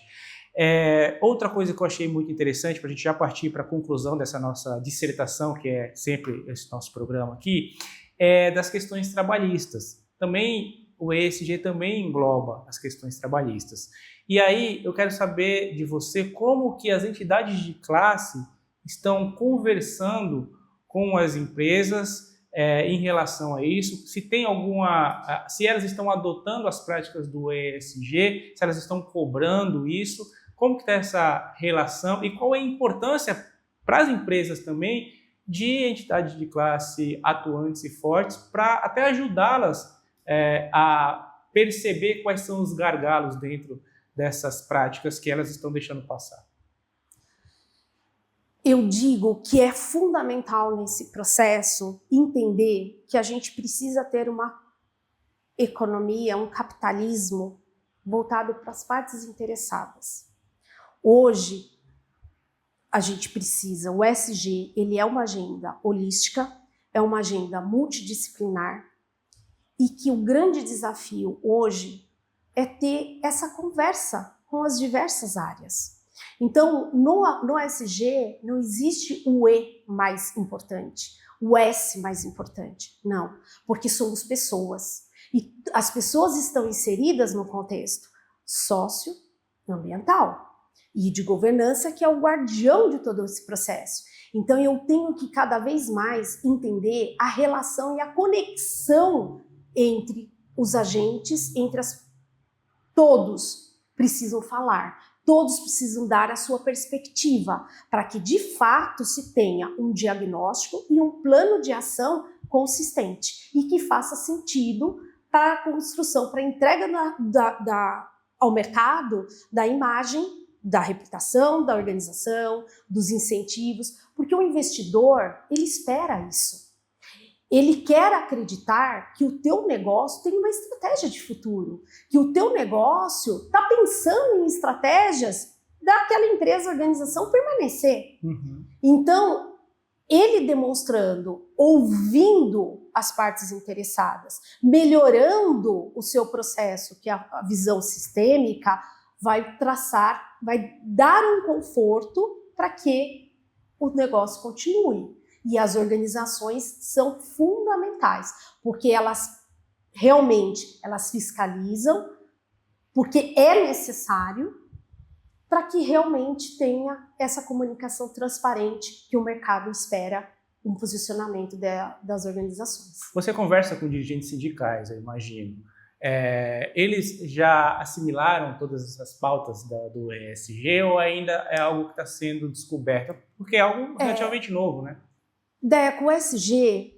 Speaker 1: Outra coisa que eu achei muito interessante, para a gente já partir para a conclusão dessa nossa dissertação, que é sempre esse nosso programa aqui, é das questões trabalhistas. Também o ESG também engloba as questões trabalhistas. E aí eu quero saber de você como que as entidades de classe estão conversando com as empresas em relação a isso, se elas estão adotando as práticas do ESG, se elas estão cobrando isso, como que está essa relação e qual é a importância para as empresas também de entidades de classe atuantes e fortes para até ajudá-las a perceber quais são os gargalos dentro dessas práticas que elas estão deixando passar.
Speaker 2: Eu digo que é fundamental nesse processo entender que a gente precisa ter uma economia, um capitalismo voltado para as partes interessadas. Hoje, a gente precisa, o ESG, ele é uma agenda holística, é uma agenda multidisciplinar e que o grande desafio hoje é ter essa conversa com as diversas áreas. Então, no ESG não existe o E mais importante, o S mais importante, não, porque somos pessoas e as pessoas estão inseridas no contexto socioambiental e de governança, que é o guardião de todo esse processo. Então, eu tenho que cada vez mais entender a relação e a conexão entre os agentes, todos precisam falar, todos precisam dar a sua perspectiva, para que de fato se tenha um diagnóstico e um plano de ação consistente e que faça sentido para a construção, para a entrega ao mercado da imagem, da reputação, da organização, dos incentivos, porque o investidor, ele espera isso. Ele quer acreditar que o teu negócio tem uma estratégia de futuro, que o teu negócio está pensando em estratégias daquela empresa, organização permanecer.
Speaker 1: Uhum.
Speaker 2: Então, ele demonstrando, ouvindo as partes interessadas, melhorando o seu processo, que é a visão sistêmica, vai dar um conforto para que o negócio continue. E as organizações são fundamentais, porque elas fiscalizam, porque é necessário para que realmente tenha essa comunicação transparente que o mercado espera no posicionamento das organizações.
Speaker 1: Você conversa com dirigentes sindicais, eu imagino. Eles já assimilaram todas essas pautas do ESG ou ainda é algo que está sendo descoberto? Porque é algo relativamente novo, né?
Speaker 2: Com o ESG,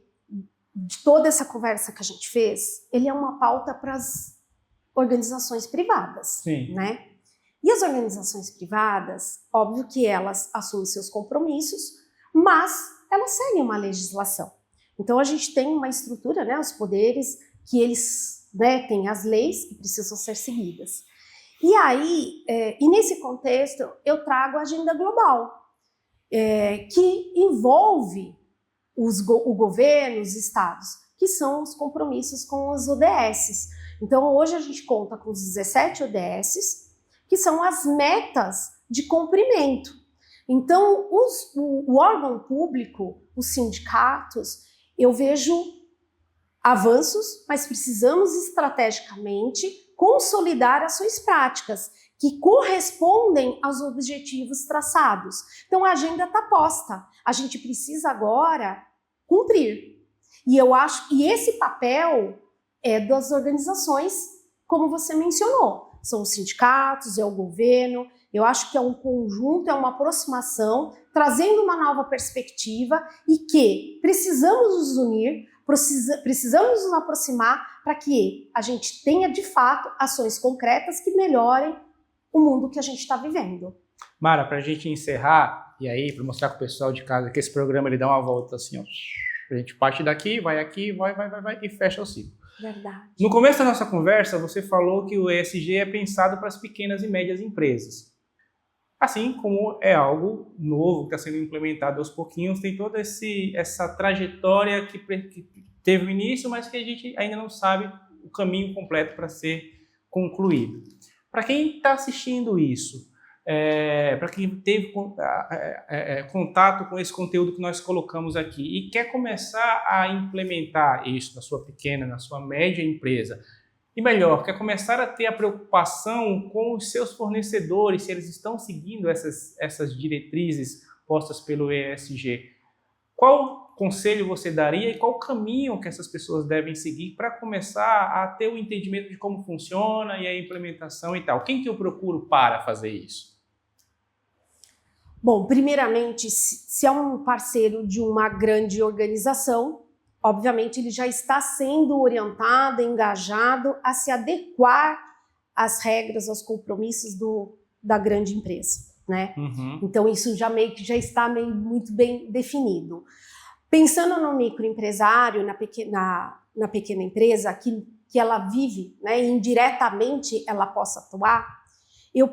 Speaker 2: de toda essa conversa que a gente fez, ele é uma pauta para as organizações privadas.
Speaker 1: Sim.
Speaker 2: Né? E as organizações privadas, óbvio que elas assumem seus compromissos, mas elas seguem uma legislação. Então a gente tem uma estrutura, né, os poderes, que eles têm as leis que precisam ser seguidas. E aí, e nesse contexto, eu trago a agenda global, que envolve o governo, os estados, que são os compromissos com os ODSs. Então, hoje a gente conta com os 17 ODSs, que são as metas de cumprimento. Então, o órgão público, os sindicatos, eu vejo avanços, mas precisamos estrategicamente consolidar ações práticas que correspondem aos objetivos traçados. Então, a agenda está posta. A gente precisa agora cumprir. E eu acho que esse papel é das organizações, como você mencionou. São os sindicatos, é o governo. Eu acho que é um conjunto, é uma aproximação, trazendo uma nova perspectiva e que precisamos nos unir, precisamos nos aproximar para que a gente tenha, de fato, ações concretas que melhorem o mundo que a gente está vivendo.
Speaker 1: Mara, para a gente encerrar, e aí, para mostrar para o pessoal de casa que esse programa ele dá uma volta assim, ó. A gente parte daqui, vai e fecha o ciclo.
Speaker 2: Verdade.
Speaker 1: No começo da nossa conversa, você falou que o ESG é pensado para as pequenas e médias empresas. Assim como é algo novo que está sendo implementado aos pouquinhos, tem toda essa trajetória que teve o início, mas que a gente ainda não sabe o caminho completo para ser concluído. Para quem está assistindo isso, para quem teve contato com esse conteúdo que nós colocamos aqui e quer começar a implementar isso na sua pequena, na sua média empresa, e melhor, quer começar a ter a preocupação com os seus fornecedores, se eles estão seguindo essas diretrizes postas pelo ESG, qual conselho você daria e qual o caminho que essas pessoas devem seguir para começar a ter o entendimento de como funciona e a implementação e tal? Quem que eu procuro para fazer isso?
Speaker 2: Bom, primeiramente, se é um parceiro de uma grande organização, obviamente ele já está sendo orientado, engajado a se adequar às regras, aos compromissos da grande empresa, né? Uhum. Então isso já está muito bem definido. Pensando no microempresário, na pequena empresa que ela vive, né, indiretamente ela possa atuar, eu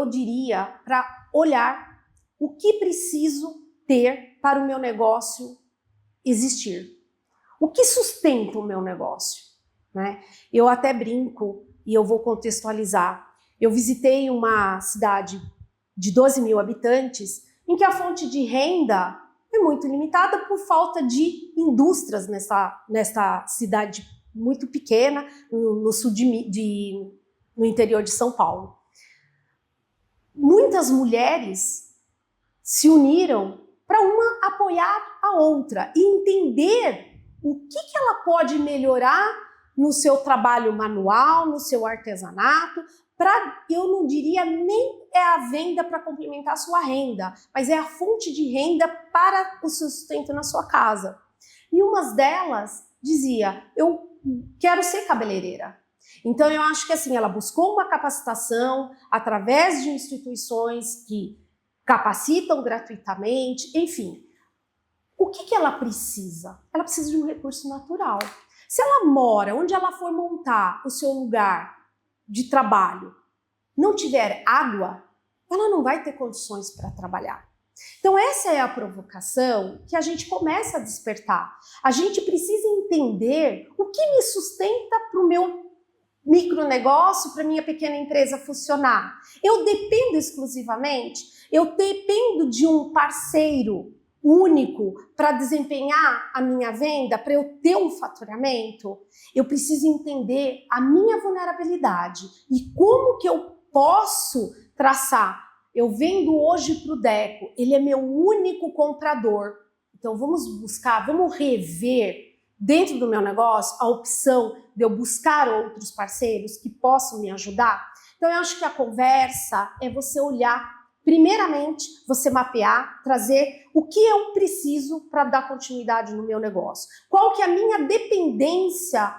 Speaker 2: diria para olhar o que preciso ter para o meu negócio existir. O que sustenta o meu negócio? Né? Eu até brinco e eu vou contextualizar. Eu visitei uma cidade de 12 mil habitantes em que a fonte de renda é muito limitada por falta de indústrias nessa cidade muito pequena, no sul no interior de São Paulo. Muitas mulheres se uniram para uma apoiar a outra e entender o que ela pode melhorar no seu trabalho manual, no seu artesanato, eu não diria nem é a venda para complementar a sua renda, mas é a fonte de renda para o seu sustento na sua casa. E uma delas dizia, eu quero ser cabeleireira. Então eu acho que assim, ela buscou uma capacitação através de instituições que capacitam gratuitamente, enfim. O que ela precisa? Ela precisa de um recurso natural. Se ela mora, onde ela for montar o seu lugar de trabalho, não tiver água, ela não vai ter condições para trabalhar. Então essa é a provocação que a gente começa a despertar. A gente precisa entender o que me sustenta para o meu micronegócio, para a minha pequena empresa funcionar. Eu dependo exclusivamente, eu dependo de um parceiro único para desempenhar a minha venda, para eu ter um faturamento. Eu preciso entender a minha vulnerabilidade e como que eu posso traçar. Eu vendo hoje para o Deco, ele é meu único comprador. Então vamos buscar, vamos rever dentro do meu negócio a opção de eu buscar outros parceiros que possam me ajudar. Então eu acho que a conversa é você olhar, primeiramente, você mapear, trazer o que eu preciso para dar continuidade no meu negócio. Qual que é a minha dependência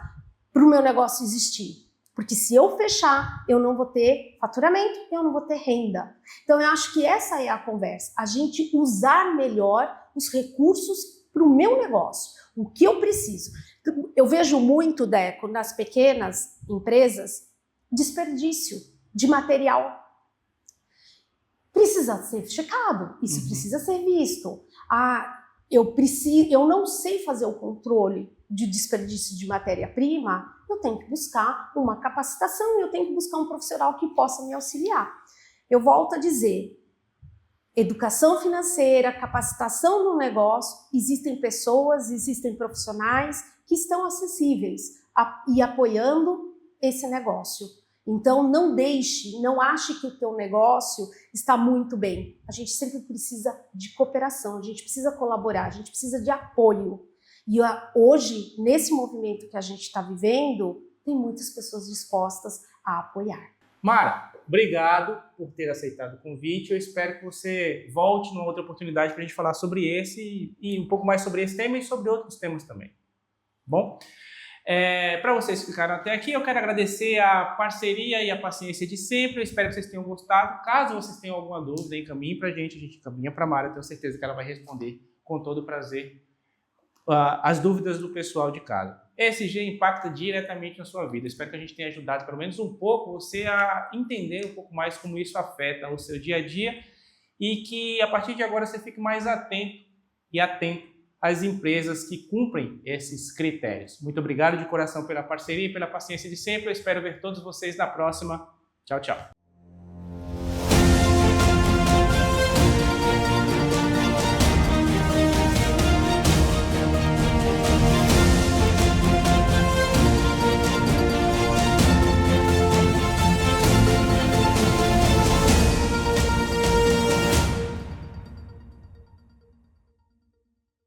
Speaker 2: para o meu negócio existir? Porque se eu fechar, eu não vou ter faturamento, eu não vou ter renda. Então eu acho que essa é a conversa. A gente usar melhor os recursos para o meu negócio. O que eu preciso. Eu vejo muito, Deco, nas pequenas empresas, desperdício de material. Precisa ser checado, isso precisa ser visto. Eu não sei fazer o controle de desperdício de matéria-prima, eu tenho que buscar uma capacitação, eu tenho que buscar um profissional que possa me auxiliar. Eu volto a dizer, educação financeira, capacitação no negócio, existem pessoas, existem profissionais que estão acessíveis e apoiando esse negócio. Então não deixe, não ache que o teu negócio está muito bem. A gente sempre precisa de cooperação, a gente precisa colaborar, a gente precisa de apoio. E hoje, nesse movimento que a gente está vivendo, tem muitas pessoas dispostas a apoiar.
Speaker 1: Mara, obrigado por ter aceitado o convite. Eu espero que você volte numa outra oportunidade para a gente falar sobre esse e um pouco mais sobre esse tema e sobre outros temas também. Bom? Para vocês que ficaram até aqui, eu quero agradecer a parceria e a paciência de sempre. Eu espero que vocês tenham gostado. Caso vocês tenham alguma dúvida, encaminhem para a gente encaminha para a Mara. Eu tenho certeza que ela vai responder com todo prazer as dúvidas do pessoal de casa. ESG impacta diretamente na sua vida. Espero que a gente tenha ajudado pelo menos um pouco você a entender um pouco mais como isso afeta o seu dia a dia e que a partir de agora você fique mais atento às empresas que cumprem esses critérios. Muito obrigado de coração pela parceria e pela paciência de sempre. Eu espero ver todos vocês na próxima. Tchau, tchau.